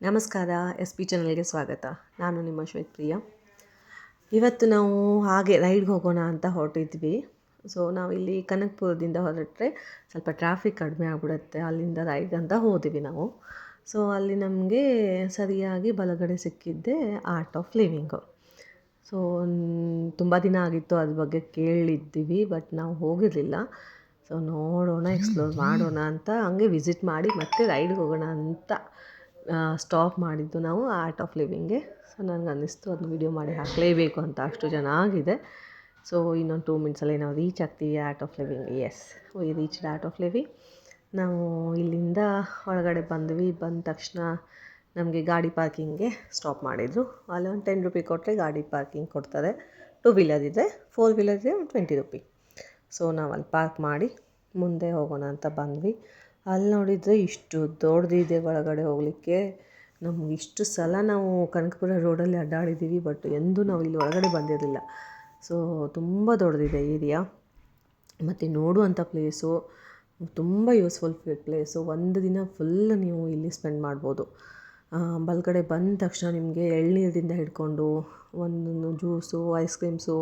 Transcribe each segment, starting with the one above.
ನಮಸ್ಕಾರ. S P ಚಾನಲ್ಗೆ ಸ್ವಾಗತ. ನಾನು ನಿಮ್ಮ ಶ್ವೇತಪ್ರಿಯ. ಇವತ್ತು ನಾವು ಹಾಗೆ ರೈಡ್ಗೆ ಹೋಗೋಣ ಅಂತ ಹೊರಟಿದ್ವಿ. ಸೊ ನಾವಿಲ್ಲಿ ಕನಕಪುರದಿಂದ ಹೊರಟ್ರೆ ಸ್ವಲ್ಪ ಟ್ರಾಫಿಕ್ ಕಡಿಮೆ ಆಗಿಬಿಡುತ್ತೆ. ಅಲ್ಲಿಂದ ರೈಡ್ ಅಂತ ಹೋದ್ವಿ ನಾವು. ಸೊ ಅಲ್ಲಿ ನಮಗೆ ಸರಿಯಾಗಿ ಬಲಗಡೆ ಸಿಕ್ಕಿದ್ದೆ ಆರ್ಟ್ ಆಫ್ ಲಿವಿಂಗು. ಸೊ ತುಂಬ ದಿನ ಆಗಿತ್ತು ಅದ್ರ ಬಗ್ಗೆ ಕೇಳಿದ್ದೀವಿ, ಬಟ್ ನಾವು ಹೋಗಿರಲಿಲ್ಲ. ಸೊ ನೋಡೋಣ, ಎಕ್ಸ್ಪ್ಲೋರ್ ಮಾಡೋಣ ಅಂತ ಹಂಗೆ ವಿಸಿಟ್ ಮಾಡಿ ಮತ್ತೆ ರೈಡ್ಗೆ ಹೋಗೋಣ ಅಂತ ಸ್ಟಾಪ್ ಮಾಡಿದ್ದು ನಾವು ಆರ್ಟ್ ಆಫ್ ಲಿವಿಂಗ್ಗೆ. ಸೊ ನನಗೆ ಅನ್ನಿಸ್ತು ಅದನ್ನ ವೀಡಿಯೋ ಮಾಡಿ ಹಾಕಲೇಬೇಕು ಅಂತ, ಅಷ್ಟು ಚೆನ್ನಾಗಿದೆ. ಸೊ ಇನ್ನೊಂದು 2 ಮಿನಿಟ್ಸಲ್ಲಿ ನಾವು ರೀಚ್ ಆಗ್ತೀವಿ Art of Living. Yes, we reached Art of Living. ನಾವು ಇಲ್ಲಿಂದ ಒಳಗಡೆ ಬಂದ್ವಿ. ಬಂದ ತಕ್ಷಣ ನಮಗೆ ಗಾಡಿ ಪಾರ್ಕಿಂಗ್ಗೆ ಸ್ಟಾಪ್ ಮಾಡಿದರು. ಅಲ್ಲಿ ಒಂದು 10 ರೂಪಿ ಕೊಟ್ಟರೆ ಗಾಡಿ ಪಾರ್ಕಿಂಗ್ ಕೊಡ್ತಾರೆ. 2 ವೀಲರ್ ಇದೆ, 4 ವೀಲರ್ ಇದೆ, 20 ರೂಪಿ. ಸೊ ನಾವು ಅಲ್ಲಿ ಪಾರ್ಕ್ ಮಾಡಿ ಮುಂದೆ ಹೋಗೋಣ ಅಂತ ಬಂದ್ವಿ. ಅಲ್ಲಿ ನೋಡಿದರೆ ಇಷ್ಟು ದೊಡ್ಡದಿದೆ ಒಳಗಡೆ ಹೋಗಲಿಕ್ಕೆ. ನಮ್ಗೆ ಇಷ್ಟು ಸಲ ನಾವು ಕನಕಪುರ ರೋಡಲ್ಲಿ ಅಡ್ಡಾಡಿದ್ದೀವಿ, ಬಟ್ ಎಂದೂ ನಾವು ಇಲ್ಲಿ ಒಳಗಡೆ ಬಂದಿರಲಿಲ್ಲ. ಸೊ ತುಂಬ ದೊಡ್ಡದಿದೆ ಏರಿಯಾ, ಮತ್ತು ನೋಡುವಂಥ ಪ್ಲೇಸು ತುಂಬ ಯೂಸ್ಫುಲ್ ಪ್ಲೇಸು. ಒಂದು ದಿನ ಫುಲ್ ನೀವು ಇಲ್ಲಿ ಸ್ಪೆಂಡ್ ಮಾಡ್ಬೋದು. ಬಲ್ಗಡೆ ಬಂದ ತಕ್ಷಣ ನಿಮಗೆ ಎಳ್ನೀರಿಂದ ಹಿಡ್ಕೊಂಡು ಒಂದು ಜ್ಯೂಸು, ಐಸ್ ಕ್ರೀಮ್ಸು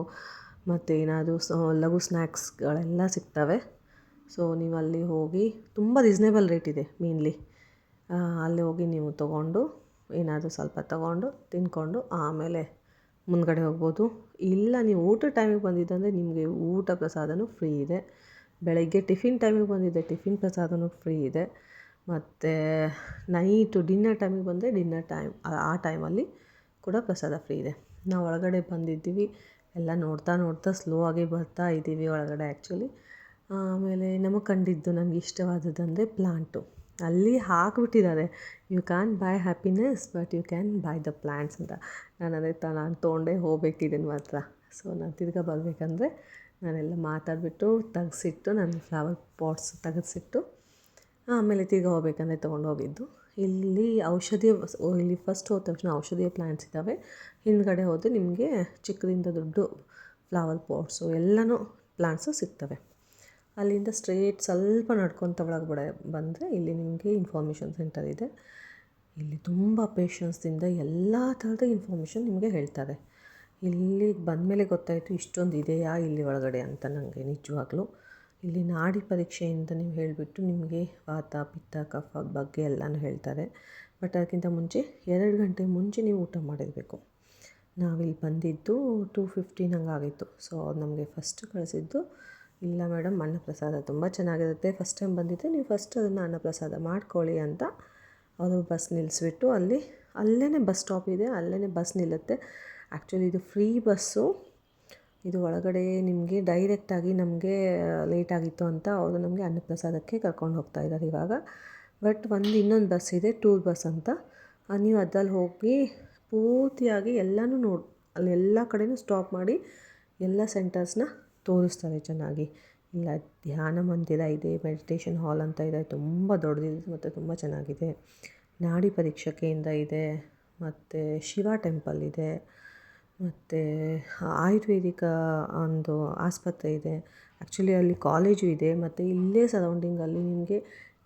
ಮತ್ತು ಏನಾದರೂ ಲಘು ಸ್ನ್ಯಾಕ್ಸ್ಗಳೆಲ್ಲ ಸಿಗ್ತವೆ. ಸೊ ನೀವು ಅಲ್ಲಿ ಹೋಗಿ, ತುಂಬ ರೀಸ್ನೇಬಲ್ ರೇಟ್ ಇದೆ ಮೇನ್ಲಿ. ಅಲ್ಲಿ ಹೋಗಿ ನೀವು ತೊಗೊಂಡು ಏನಾದರೂ ಸ್ವಲ್ಪ ತೊಗೊಂಡು ತಿಂದ್ಕೊಂಡು ಆಮೇಲೆ ಮುಂದ್ಗಡೆ ಹೋಗ್ಬೋದು. ಇಲ್ಲ ನೀವು ಊಟದ ಟೈಮಿಗೆ ಬಂದಿದ್ದಂದರೆ ನಿಮಗೆ ಊಟ ಪ್ರಸಾದನೂ ಫ್ರೀ ಇದೆ. ಬೆಳಗ್ಗೆ ಟಿಫಿನ್ ಟೈಮಿಗೆ ಬಂದಿದ್ದೆ, ಟಿಫಿನ್ ಪ್ರಸಾದನೂ ಫ್ರೀ ಇದೆ. ಮತ್ತು ನೈಟು ಡಿನ್ನರ್ ಟೈಮಿಗೆ ಬಂದರೆ ಡಿನ್ನರ್ ಟೈಮ್ ಆ ಟೈಮಲ್ಲಿ ಕೂಡ ಪ್ರಸಾದ ಫ್ರೀ ಇದೆ. ನಾವು ಒಳಗಡೆ ಬಂದಿದ್ದೀವಿ, ಎಲ್ಲ ನೋಡ್ತಾ ಸ್ಲೋ ಆಗಿ ಬರ್ತಾ ಇದ್ದೀವಿ ಒಳಗಡೆ ಆ್ಯಕ್ಚುಲಿ. ಆಮೇಲೆ ನಮಗೆ ಕಂಡಿದ್ದು ನನಗೆ ಇಷ್ಟವಾದದ್ದಂದರೆ ಪ್ಲಾಂಟು. ಅಲ್ಲಿ ಹಾಕಿಬಿಟ್ಟಿದ್ದಾರೆ, you can buy happiness but you can buy the plants ಅಂತ. ನಾನು ತೊಗೊಂಡೇ ಹೋಗ್ಬೇಕಿದ್ದೀನಿ ಮಾತ್ರ. ಸೊ ನಾನು ತಿರ್ಗಾ ಬರಬೇಕಂದ್ರೆ ನಾನೆಲ್ಲ ಮಾತಾಡಿಬಿಟ್ಟು ತೆಗೆಸಿಟ್ಟು ನನ್ನ ಫ್ಲವರ್ ಪಾಟ್ಸ್ ತೆಗೆಸಿಟ್ಟು ಆಮೇಲೆ ತಿರ್ಗಾ ಹೋಗ್ಬೇಕಂದ್ರೆ ತೊಗೊಂಡು ಹೋಗಿದ್ದು. ಇಲ್ಲಿ ಇಲ್ಲಿ ಫಸ್ಟ್ ಹೋದ ತಕ್ಷಣ ಔಷಧೀಯ ಪ್ಲ್ಯಾಂಟ್ಸ್ ಇದ್ದಾವೆ. ಹಿಂದ್ಗಡೆ ಹೋದರೆ ನಿಮಗೆ ಚಿಕ್ಕದಿಂದ ದೊಡ್ಡ ಫ್ಲವರ್ ಪಾಟ್ಸು ಎಲ್ಲನೂ ಪ್ಲ್ಯಾಂಟ್ಸು ಸಿಗ್ತವೆ. ಅಲ್ಲಿಂದ ಸ್ಟ್ರೇಟ್ ಸ್ವಲ್ಪ ನಡ್ಕೊತ ಒಳಗಡೆ ಬಂದರೆ ಇಲ್ಲಿ ನಿಮಗೆ ಇನ್ಫಾರ್ಮೇಷನ್ ಸೆಂಟರ್ ಇದೆ. ಇಲ್ಲಿ ತುಂಬ ಪೇಷನ್ಸ್ದಿಂದ ಎಲ್ಲ ಥರದ ಇನ್ಫಾರ್ಮೇಷನ್ ನಿಮಗೆ ಹೇಳ್ತಾರೆ. ಇಲ್ಲಿಗೆ ಬಂದಮೇಲೆ ಗೊತ್ತಾಯಿತು ಇಷ್ಟೊಂದು ಇದೆಯಾ ಇಲ್ಲಿ ಒಳಗಡೆ ಅಂತ ನನಗೆ ನಿಜವಾಗ್ಲೂ. ಇಲ್ಲಿ ನಾಡಿ ಪರೀಕ್ಷೆಯಿಂದ ನೀವು ಹೇಳಿಬಿಟ್ಟು ನಿಮಗೆ ವಾತ, ಪಿತ್ತ, ಕಫ ಬಗ್ಗೆ ಎಲ್ಲನೂ ಹೇಳ್ತಾರೆ. ಬಟ್ ಅದಕ್ಕಿಂತ ಮುಂಚೆ 2 ಗಂಟೆ ಮುಂಚೆ ನೀವು ಊಟ ಮಾಡಿರಬೇಕು. ನಾವಿಲ್ಲಿ ಬಂದಿದ್ದು 2:15 ಹಂಗಾಗಿತ್ತು. ಸೊ ನಮಗೆ ಫಸ್ಟ್ ಕಳಿಸಿದ್ದು, ಇಲ್ಲ ಮೇಡಮ್ ಅನ್ನಪ್ರಸಾದ ತುಂಬ ಚೆನ್ನಾಗಿರುತ್ತೆ, ಫಸ್ಟ್ ಟೈಮ್ ಬಂದಿದ್ದರೆ ನೀವು ಫಸ್ಟ್ ಅದನ್ನು ಅನ್ನಪ್ರಸಾದ ಮಾಡ್ಕೊಳ್ಳಿ ಅಂತ ಅವರು ಬಸ್ ನಿಲ್ಲಿಸ್ಬಿಟ್ಟು ಅಲ್ಲೇ ಬಸ್ ಸ್ಟಾಪ್ ಇದೆ, ಅಲ್ಲೇ ಬಸ್ ನಿಲ್ಲುತ್ತೆ. ಆ್ಯಕ್ಚುಲಿ ಇದು ಫ್ರೀ ಬಸ್ಸು. ಇದು ಒಳಗಡೆ ನಿಮಗೆ ಡೈರೆಕ್ಟಾಗಿ ನಮಗೆ ಲೇಟಾಗಿತ್ತು ಅಂತ ಅವರು ನಮಗೆ ಅನ್ನಪ್ರಸಾದಕ್ಕೆ ಕರ್ಕೊಂಡು ಹೋಗ್ತಾ ಇದ್ದಾರೆ ಇವಾಗ. ಬಟ್ ಇನ್ನೊಂದು ಬಸ್ ಇದೆ, ಟೂರ್ ಬಸ್ ಅಂತ. ನೀವು ಅದ್ರಲ್ಲಿ ಹೋಗಿ ಪೂರ್ತಿಯಾಗಿ ಎಲ್ಲನೂ ಅಲ್ಲಿ ಎಲ್ಲ ಕಡೆಯೂ ಸ್ಟಾಪ್ ಮಾಡಿ ಎಲ್ಲ ಸೆಂಟರ್ಸ್ನ ತೋರಿಸ್ತಾರೆ ಚೆನ್ನಾಗಿ. ಇಲ್ಲ ಧ್ಯಾನ ಮಂದಿರ ಇದೆ, ಮೆಡಿಟೇಷನ್ ಹಾಲ್ ಅಂತ ಇದೆ, ತುಂಬ ದೊಡ್ಡದಿದೆ ಮತ್ತು ತುಂಬ ಚೆನ್ನಾಗಿದೆ. ನಾಡಿ ಪರೀಕ್ಷಾ ಕೇಂದ್ರ ಇದೆ, ಮತ್ತು ಶಿವ ಟೆಂಪಲ್ ಇದೆ, ಮತ್ತು ಆಯುರ್ವೇದಿಕ ಒಂದು ಆಸ್ಪತ್ರೆ ಇದೆ. ಆ್ಯಕ್ಚುಲಿ ಅಲ್ಲಿ ಕಾಲೇಜು ಇದೆ, ಮತ್ತು ಇಲ್ಲೇ ಸರೌಂಡಿಂಗಲ್ಲಿ ನಿಮಗೆ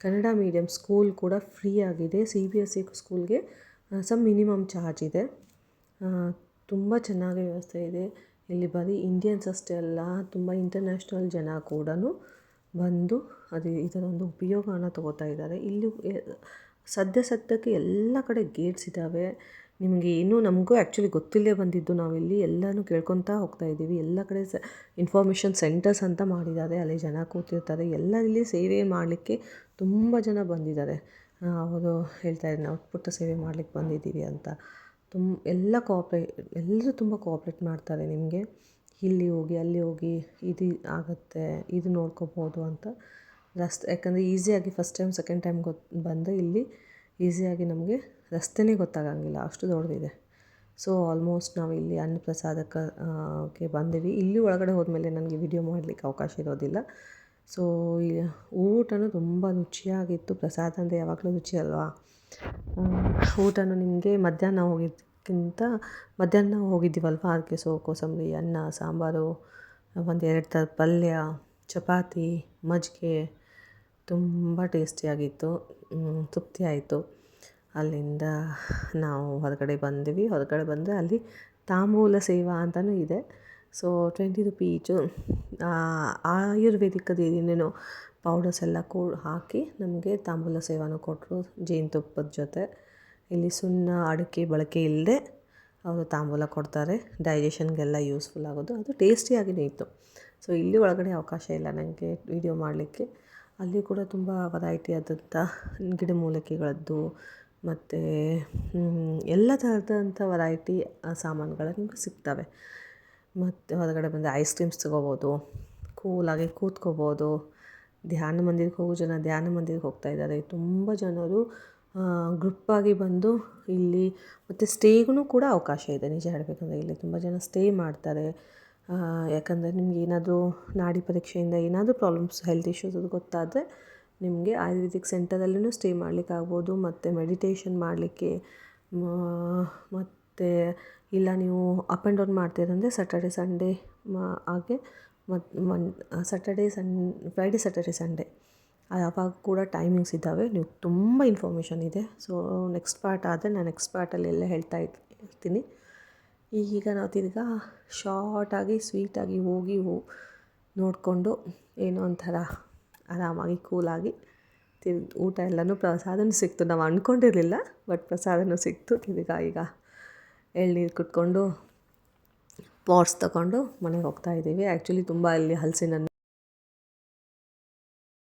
ಕನ್ನಡ ಮೀಡಿಯಮ್ ಸ್ಕೂಲ್ ಕೂಡ ಫ್ರೀ ಆಗಿದೆ. CBSE ಸ್ಕೂಲ್ಗೆ ಮಿನಿಮಮ್ ಚಾರ್ಜ್ ಇದೆ. ತುಂಬ ಚೆನ್ನಾಗಿ ವ್ಯವಸ್ಥೆ ಇದೆ. ಇಲ್ಲಿ ಬರೀ ಇಂಡಿಯನ್ಸ್ ಅಷ್ಟೇ ಅಲ್ಲ, ತುಂಬ ಇಂಟರ್ನ್ಯಾಷನಲ್ ಜನ ಕೂಡ ಬಂದು ಇದರ ಒಂದು ಉಪಯೋಗನ ತೊಗೋತಾ ಇದ್ದಾರೆ. ಇಲ್ಲಿ ಸದ್ಯಕ್ಕೆ ಎಲ್ಲ ಕಡೆ ಗೇಟ್ಸ್ ಇದ್ದಾವೆ. ನಿಮಗೆ ಏನೂ ನಮಗೂ ಆ್ಯಕ್ಚುಲಿ ಗೊತ್ತಿಲ್ಲದೆ ಬಂದಿದ್ದು, ನಾವಿಲ್ಲಿ ಎಲ್ಲನೂ ಕೇಳ್ಕೊತಾ ಹೋಗ್ತಾ ಇದ್ದೀವಿ. ಎಲ್ಲ ಕಡೆ ಇನ್ಫಾರ್ಮೇಷನ್ ಸೆಂಟರ್ಸ್ ಅಂತ ಮಾಡಿದ್ದಾರೆ, ಅಲ್ಲಿ ಜನ ಕೂತಿರ್ತಾರೆ. ಎಲ್ಲ ಇಲ್ಲಿ ಸೇವೆ ಮಾಡಲಿಕ್ಕೆ ತುಂಬ ಜನ ಬಂದಿದ್ದಾರೆ. ಅವರು ಹೇಳ್ತಾಯಿದ್ದಾರೆ, ನಾವು ಪುಟ್ಟ ಸೇವೆ ಮಾಡಲಿಕ್ಕೆ ಬಂದಿದ್ದೀವಿ ಅಂತ. ಎಲ್ಲರೂ ತುಂಬ ಕೋಆಪ್ರೇಟ್ ಮಾಡ್ತಾರೆ ನಿಮಗೆ. ಇಲ್ಲಿ ಹೋಗಿ ಅಲ್ಲಿ ಹೋಗಿ ಇದು ಆಗುತ್ತೆ, ಇದು ನೋಡ್ಕೋಬೋದು ಅಂತ. ಯಾಕಂದರೆ ಈಸಿಯಾಗಿ ಫಸ್ಟ್ ಟೈಮ್ ಸೆಕೆಂಡ್ ಟೈಮ್ ಬಂದರೆ ಇಲ್ಲಿ ಈಸಿಯಾಗಿ ನಮಗೆ ರಸ್ತೆನೇ ಗೊತ್ತಾಗಂಗಿಲ್ಲ, ಅಷ್ಟು ದೊಡ್ಡದಿದೆ. ಸೊ ಆಲ್ಮೋಸ್ಟ್ ನಾವು ಇಲ್ಲಿ ಅನ್ನಪ್ರಸಾದಕ್ಕೆ ಬಂದೀವಿ. ಇಲ್ಲಿ ಒಳಗಡೆ ಹೋದ್ಮೇಲೆ ನನಗೆ ವಿಡಿಯೋ ಮಾಡಲಿಕ್ಕೆ ಅವಕಾಶ ಇರೋದಿಲ್ಲ. ಸೊ ಊಟನೂ ತುಂಬ ರುಚಿಯಾಗಿತ್ತು. ಪ್ರಸಾದ ಅಂದರೆ ಯಾವಾಗಲೂ ರುಚಿ ಅಲ್ವಾ. ಊಟನೂ ನಿಮಗೆ ಮಧ್ಯಾಹ್ನ ಹೋಗಿದ್ದೀವಲ್ವ, ಅದಕ್ಕೆ ಕೋಸಂಬರಿ, ಅನ್ನ, ಸಾಂಬಾರು, 1-2 ಥರದ ಪಲ್ಯ, ಚಪಾತಿ, ಮಜ್ಜಿಗೆ ತುಂಬ ಟೇಸ್ಟಿಯಾಗಿತ್ತು. ತೃಪ್ತಿ ಆಯಿತು. ಅಲ್ಲಿಂದ ನಾವು ಹೊರಗಡೆ ಬಂದ್ವಿ. ಹೊರಗಡೆ ಬಂದರೆ ಅಲ್ಲಿ ತಾಂಬೂಲ ಸೇವಾ ಅಂತಲೂ ಇದೆ. ಸೊ 20 ರುಪೀ ಈಚು ಆಯುರ್ವೇದಿಕದ ಏನೇನೋ ಪೌಡರ್ಸ್ ಎಲ್ಲ ಹಾಕಿ ನಮಗೆ ತಾಂಬೂಲ ಸೇವಾನು ಕೊಟ್ಟರು ಜೇನುತುಪ್ಪದ ಜೊತೆ. ಇಲ್ಲಿ ಸುಣ್ಣ ಅಡಿಕೆ ಬಳಕೆ ಇಲ್ಲದೆ ಅವರು ತಾಂಬೂಲ ಕೊಡ್ತಾರೆ, ಡೈಜೆಷನ್ಗೆಲ್ಲ ಯೂಸ್ಫುಲ್ ಆಗೋದು. ಅದು ಟೇಸ್ಟಿಯಾಗಿಯೇ ಇತ್ತು. ಸೊ ಇಲ್ಲಿ ಒಳಗಡೆ ಅವಕಾಶ ಇಲ್ಲ ನನಗೆ ವಿಡಿಯೋ ಮಾಡಲಿಕ್ಕೆ. ಅಲ್ಲಿ ಕೂಡ ತುಂಬ ವೆರೈಟಿ ಆದಂಥ ಗಿಡಮೂಲಿಕೆಗಳದ್ದು ಮತ್ತು ಎಲ್ಲ ಥರದಂಥ ವೆರೈಟಿ ಸಾಮಾನುಗಳು ನಿಮಗೆ ಸಿಗ್ತವೆ. ಮತ್ತು ಹೊರಗಡೆ ಬಂದರೆ ಐಸ್ ಕ್ರೀಮ್ಸ್ ತೊಗೋಬೋದು, ಕೂಲಾಗಿ ಕೂತ್ಕೋಬೋದು. ಧ್ಯಾನ ಮಂದಿರಕ್ಕೆ ಹೋಗೋ ಜನ ಧ್ಯಾನ ಮಂದಿರಕ್ಕೆ ಹೋಗ್ತಾಯಿದ್ದಾರೆ. ತುಂಬ ಜನರು ಗ್ರೂಪಾಗಿ ಬಂದು ಇಲ್ಲಿ ಮತ್ತು ಸ್ಟೇಗೂ ಕೂಡ ಅವಕಾಶ ಇದೆ. ನಿಜ ಹೇಳಬೇಕಂದ್ರೆ ಇಲ್ಲಿ ತುಂಬ ಜನ ಸ್ಟೇ ಮಾಡ್ತಾರೆ. ಯಾಕಂದರೆ ನಿಮ್ಗೆ ಏನಾದರೂ ನಾಡಿ ಪರೀಕ್ಷೆಯಿಂದ ಏನಾದರೂ ಪ್ರಾಬ್ಲಮ್ಸ್, ಹೆಲ್ತ್ ಇಶ್ಯೂಸ್ ಅದು ಗೊತ್ತಾದರೆ ನಿಮಗೆ ಆಯುರ್ವೇದಿಕ್ ಸೆಂಟರಲ್ಲೂ ಸ್ಟೇ ಮಾಡಲಿಕ್ಕಾಗ್ಬೋದು. ಮತ್ತು ಮೆಡಿಟೇಷನ್ ಮಾಡಲಿಕ್ಕೆ ಮತ್ತು ಇಲ್ಲ ನೀವು ಅಪ್ ಆ್ಯಂಡ್ ಡೌನ್ ಮಾಡ್ತೀರಂದರೆ ಸ್ಯಾಟರ್ಡೆ ಸಂಡೇ ಹಾಗೆ ಮತ್ತು ಫ್ರೈಡೆ ಸ್ಯಾಟರ್ಡೆ ಸಂಡೇ ಆವಾಗ ಕೂಡ ಟೈಮಿಂಗ್ಸ್ ಇದ್ದಾವೆ. ನೀವು ತುಂಬ ಇನ್ಫಾರ್ಮೇಷನ್ ಇದೆ. ಸೊ ನೆಕ್ಸ್ಟ್ ಪಾರ್ಟ್ ಆದರೆ ನಾನು ನೆಕ್ಸ್ಟ್ ಪಾರ್ಟಲ್ಲಿ ಎಲ್ಲ ಹೇಳ್ತಾ ಇರ್ತೀನಿ. ಈಗ ನಾವು ತಿರ್ಗಾ ಶಾರ್ಟಾಗಿ ಸ್ವೀಟಾಗಿ ಹೋಗಿ ನೋಡಿಕೊಂಡು ಏನೋ ಒಂಥರ ಆರಾಮಾಗಿ ಕೂಲಾಗಿ ಊಟ ಎಲ್ಲನೂ ಪ್ರಸಾದನೂ ಸಿಕ್ತು. ನಾವು ಅಂದ್ಕೊಂಡಿರಲಿಲ್ಲ, ಬಟ್ ಪ್ರಸಾದನೂ ಸಿಕ್ತು. ತಿರ್ಗಾ ಈಗ ಎಳ್ನೀರು ಕುಟ್ಕೊಂಡು ಪಾಟ್ಸ್ ತಗೊಂಡು ಮನೆಗೆ ಹೋಗ್ತಾಯಿದ್ದೀವಿ. ಆ್ಯಕ್ಚುಲಿ ತುಂಬ ಅಲ್ಲಿ ಹಲಸಿನ